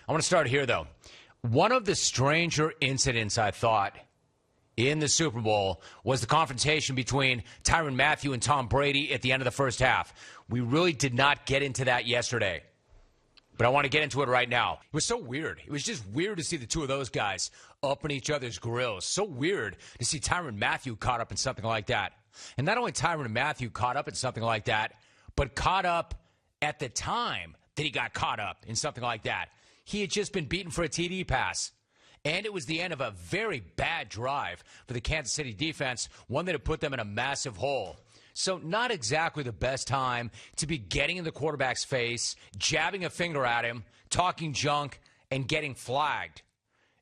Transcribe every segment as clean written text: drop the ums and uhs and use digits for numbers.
I want to start here, though. One of the stranger incidents, I thought, in the Super Bowl was the confrontation between Tyrann Mathieu and Tom Brady at the end of the first half. We really did not get into that yesterday, but I want to get into it right now. It was so weird. It was just weird to see the two of those guys up in each other's grills. So weird to see Tyrann Mathieu caught up in something like that. And not only Tyrann Mathieu caught up in something like that, but caught up at the time that he got caught up in something like that. He had just been beaten for a TD pass. And it was the end of a very bad drive for the Kansas City defense, one that had put them in a massive hole. So not exactly the best time to be getting in the quarterback's face, jabbing a finger at him, talking junk, and getting flagged.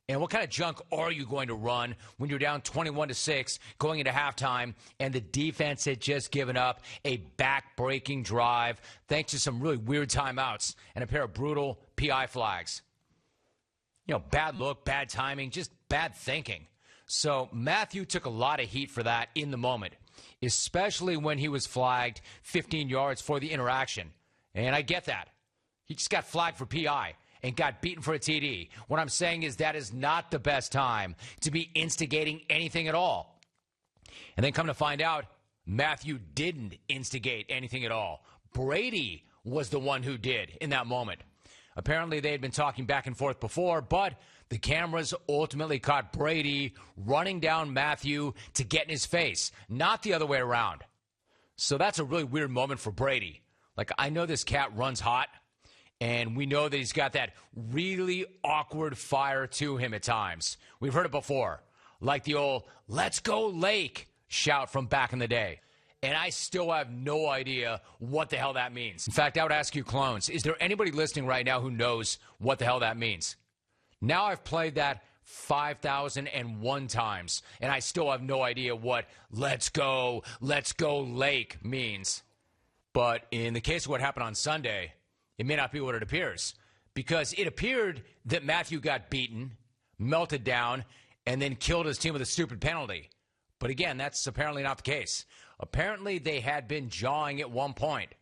And what kind of junk are you going to run when you're down 21-6 going into halftime and the defense had just given up a back-breaking drive thanks to some really weird timeouts and a pair of brutal PI flags? You know, bad look, bad timing, just bad thinking. So Mathieu took a lot of heat for that in the moment, especially when he was flagged 15 yards for the interaction. And I get that. He just got flagged for PI and got beaten for a TD. What I'm saying is that is not the best time to be instigating anything at all. And then come to find out, Mathieu didn't instigate anything at all. Brady was the one who did in that moment. Apparently, they had been talking back and forth before, but the cameras ultimately caught Brady running down Mathieu to get in his face, not the other way around. So that's a really weird moment for Brady. Like, I know this cat runs hot, and we know that he's got that really awkward fire to him at times. We've heard it before, like the old, "Let's go Lake" shout from back in the day. And I still have no idea what the hell that means. In fact, I would ask you clones, is there anybody listening right now who knows what the hell that means? Now I've played that 5,001 times, and I still have no idea what let's go Lake means. But in the case of what happened on Sunday, it may not be what it appears, because it appeared that Mathieu got beaten, melted down, and then killed his team with a stupid penalty. But again, that's apparently not the case. Apparently, they had been jawing at one point.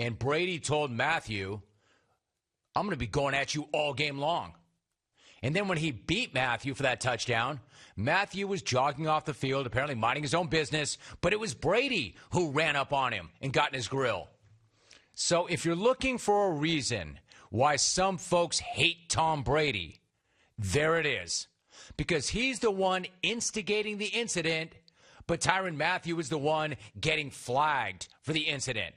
And Brady told Mathieu, "I'm going to be going at you all game long." And then when he beat Mathieu for that touchdown, Mathieu was jogging off the field, apparently minding his own business, but it was Brady who ran up on him and got in his grill. So if you're looking for a reason why some folks hate Tom Brady, there it is. Because he's the one instigating the incident, but Tyrann Mathieu is the one getting flagged for the incident.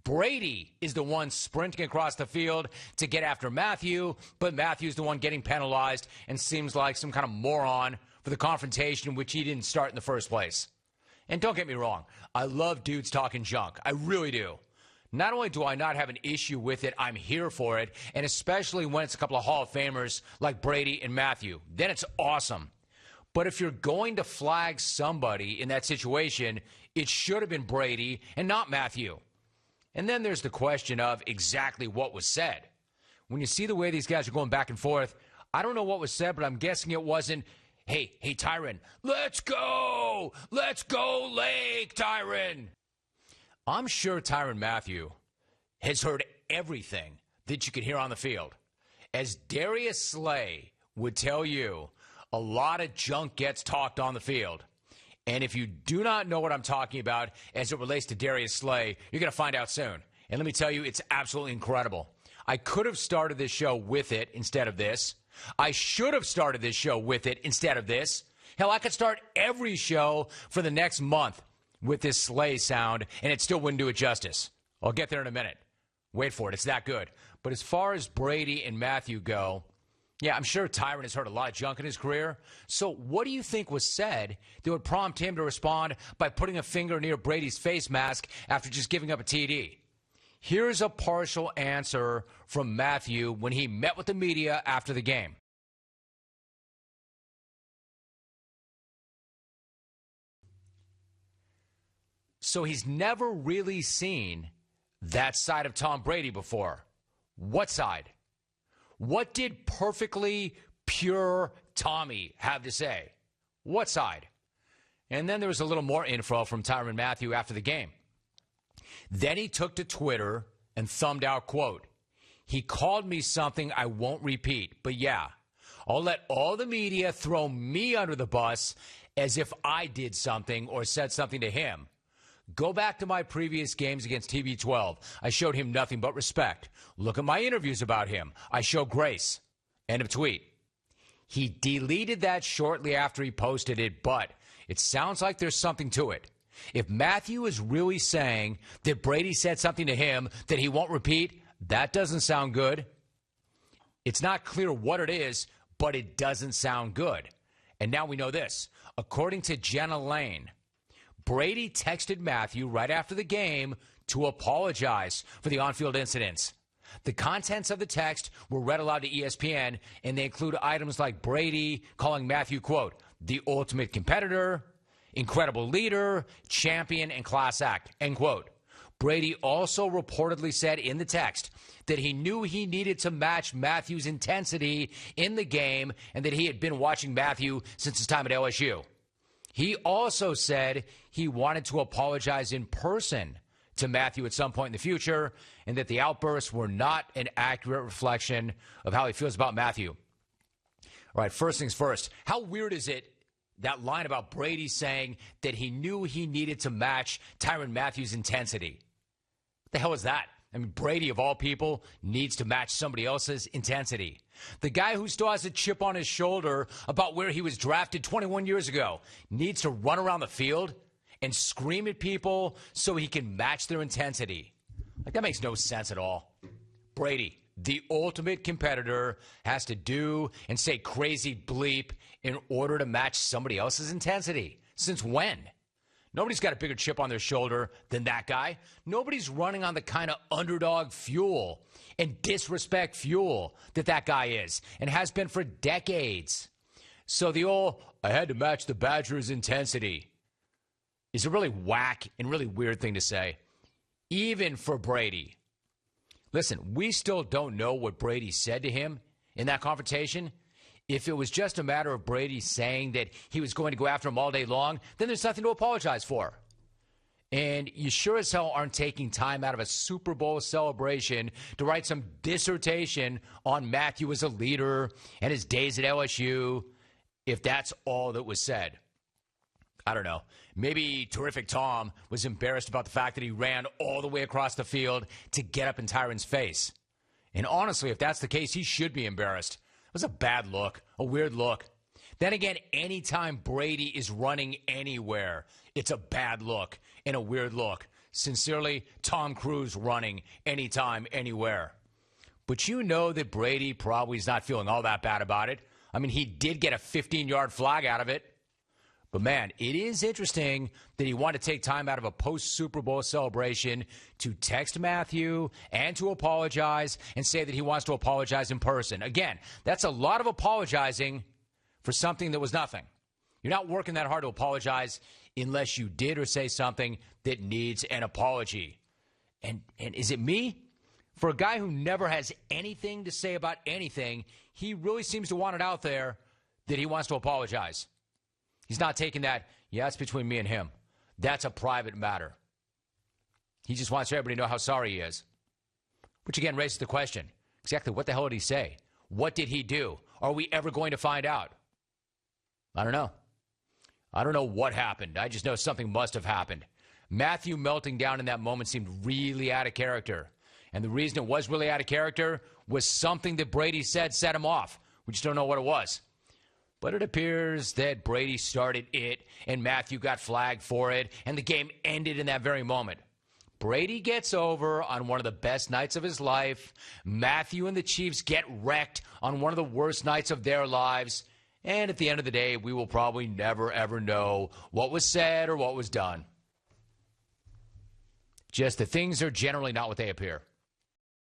Brady is the one sprinting across the field to get after Mathieu, but Mathieu's the one getting penalized and seems like some kind of moron for the confrontation which he didn't start in the first place. And don't get me wrong, I love dudes talking junk. I really do. Not only do I not have an issue with it, I'm here for it, and especially when it's a couple of Hall of Famers like Brady and Mathieu. Then it's awesome. But if you're going to flag somebody in that situation, it should have been Brady and not Mathieu. And then there's the question of exactly what was said. When you see the way these guys are going back and forth, I don't know what was said, but I'm guessing it wasn't, hey, Tyrann, let's go Lake, Tyrann. I'm sure Tyrann Mathieu has heard everything that you could hear on the field. As Darius Slay would tell you, a lot of junk gets talked on the field. And if you do not know what I'm talking about as it relates to Darius Slay, you're going to find out soon. And let me tell you, it's absolutely incredible. I could have started this show with it instead of this. I should have started this show with it instead of this. Hell, I could start every show for the next month with this Slay sound, and it still wouldn't do it justice. I'll get there in a minute. Wait for it. It's that good. But as far as Brady and Mathieu go, yeah, I'm sure Tyrann has heard a lot of junk in his career. So what do you think was said that would prompt him to respond by putting a finger near Brady's face mask after just giving up a TD? Here's a partial answer from Mathieu when he met with the media after the game. So he's never really seen that side of Tom Brady before. What side? What did perfectly pure Tommy have to say? What side? And then there was a little more info from Tyrann Mathieu after the game. Then he took to Twitter and thumbed out, quote, He called me something I won't repeat, but yeah, I'll let all the media throw me under the bus as if I did something or said something to him. Go back to my previous games against TB12. I showed him nothing but respect. Look at my interviews about him. I show grace. End of tweet. He deleted that shortly after he posted it, but it sounds like there's something to it. If Mathieu is really saying that Brady said something to him that he won't repeat, that doesn't sound good. It's not clear what it is, but it doesn't sound good. And now we know this. According to Jenna Lane, Brady texted Mathieu right after the game to apologize for the on-field incidents. The contents of the text were read aloud to ESPN, and they include items like Brady calling Mathieu, quote, the ultimate competitor, incredible leader, champion, and class act, end quote. Brady also reportedly said in the text that he knew he needed to match Mathieu's intensity in the game and that he had been watching Mathieu since his time at LSU. He also said he wanted to apologize in person to Mathieu at some point in the future and that the outbursts were not an accurate reflection of how he feels about Mathieu. All right, first things first. How weird is it, that line about Brady saying that he knew he needed to match Tyrann Mathieu's intensity? What the hell is that? I mean, Brady, of all people, needs to match somebody else's intensity. The guy who still has a chip on his shoulder about where he was drafted 21 years ago needs to run around the field and scream at people so he can match their intensity. Like, that makes no sense at all. Brady, the ultimate competitor, has to do and say crazy bleep in order to match somebody else's intensity. Since when? Nobody's got a bigger chip on their shoulder than that guy. Nobody's running on the kind of underdog fuel and disrespect fuel that guy is and has been for decades. So the old, I had to match the Badgers' intensity, is a really whack and really weird thing to say, even for Brady. Listen, we still don't know what Brady said to him in that confrontation. If it was just a matter of Brady saying that he was going to go after him all day long, then there's nothing to apologize for. And you sure as hell aren't taking time out of a Super Bowl celebration to write some dissertation on Mathieu as a leader and his days at LSU, if that's all that was said. I don't know. Maybe Terrific Tom was embarrassed about the fact that he ran all the way across the field to get up in Tyrann's face. And honestly, if that's the case, he should be embarrassed. It was a bad look, a weird look. Then again, anytime Brady is running anywhere, it's a bad look and a weird look. Sincerely, Tom Cruise running anytime, anywhere. But you know that Brady probably is not feeling all that bad about it. I mean, he did get a 15-yard flag out of it. But, man, it is interesting that he wanted to take time out of a post-Super Bowl celebration to text Mathieu and to apologize and say that he wants to apologize in person. Again, that's a lot of apologizing for something that was nothing. You're not working that hard to apologize unless you did or say something that needs an apology. And is it me? For a guy who never has anything to say about anything, he really seems to want it out there that he wants to apologize. He's not taking that, yeah, it's between me and him. That's a private matter. He just wants everybody to know how sorry he is. Which, again, raises the question, exactly what the hell did he say? What did he do? Are we ever going to find out? I don't know. I don't know what happened. I just know something must have happened. Mathieu melting down in that moment seemed really out of character. And the reason it was really out of character was something that Brady said set him off. We just don't know what it was. But it appears that Brady started it, and Mathieu got flagged for it, and the game ended in that very moment. Brady gets over on one of the best nights of his life. Mathieu and the Chiefs get wrecked on one of the worst nights of their lives. And at the end of the day, we will probably never, ever know what was said or what was done. Just that things are generally not what they appear.